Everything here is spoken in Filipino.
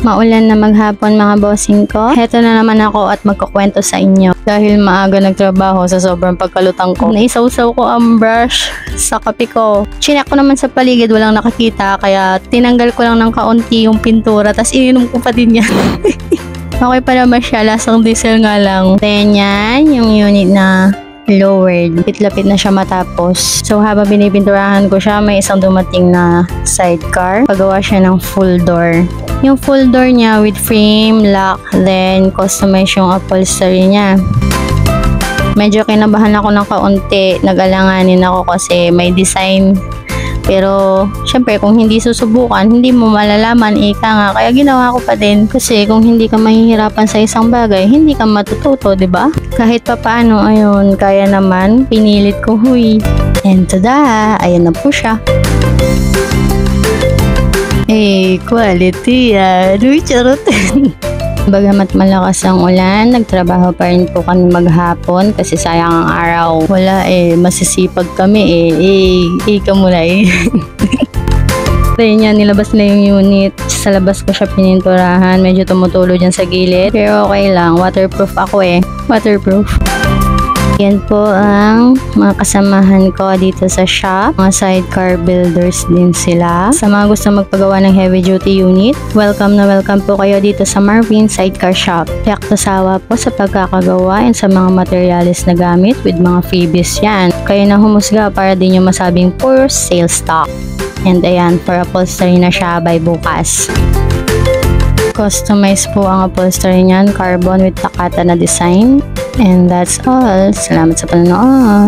Maulan na maghapon mga bossing ko. Heto na naman ako at magkukwento sa inyo. Dahil maaga nagtrabaho sa sobrang pagkalutang ko, naisawsaw ko ang brush sa kape ko. Chinek ko naman sa paligid, walang nakakita, kaya tinanggal ko lang ng kaunti yung pintura, tas ininom ko pa din yan. Okay pa naman siya, lasang diesel nga lang. Then yan, yung unit na lowered. Lapit na siya matapos. So habang binipinturahan ko siya, may isang dumating na sidecar. Pagawa siya ng full door. Yung full door niya with frame, lock, then customize yung upholstery niya. Medyo kinabahan ako ng kaunti. Nag-alanganin ako kasi may design. Pero, syempre, kung hindi susubukan, hindi mo malalaman, ika nga. Kaya ginawa ko pa din. Kasi kung hindi ka mahihirapan sa isang bagay, hindi ka matututo, ba? Diba? Kahit pa paano, ayun, kaya naman, pinilit ko, huy. And tada, ayan na po siya. Quality yan. Uy, charot. Bagamat malakas ang ulan, nagtrabaho pa rin po kami maghapon kasi sayang ang araw. Wala masisipag kami ika muna Then yan, nilabas na yung unit. Sa labas ko siya pininturahan. Medyo tumutulo dyan sa gilid. Pero okay lang, waterproof ako waterproof. Yan po ang mga kasamahan ko dito sa shop. Mga sidecar builders din sila. Sa mga gusto magpagawa ng heavy duty unit, welcome na welcome po kayo dito sa Marvin Sidecar Shop. Tiyak to sawa po sa pagkakagawa and sa mga materialis na gamit with mga freebies yan. Kayo na humusga para din yung masabing pure sale stock. And ayan, for upholstery na siya by bukas. Customize po ang upholstery niyan, carbon with Takata na design. And that's all. Salamat sa panonood.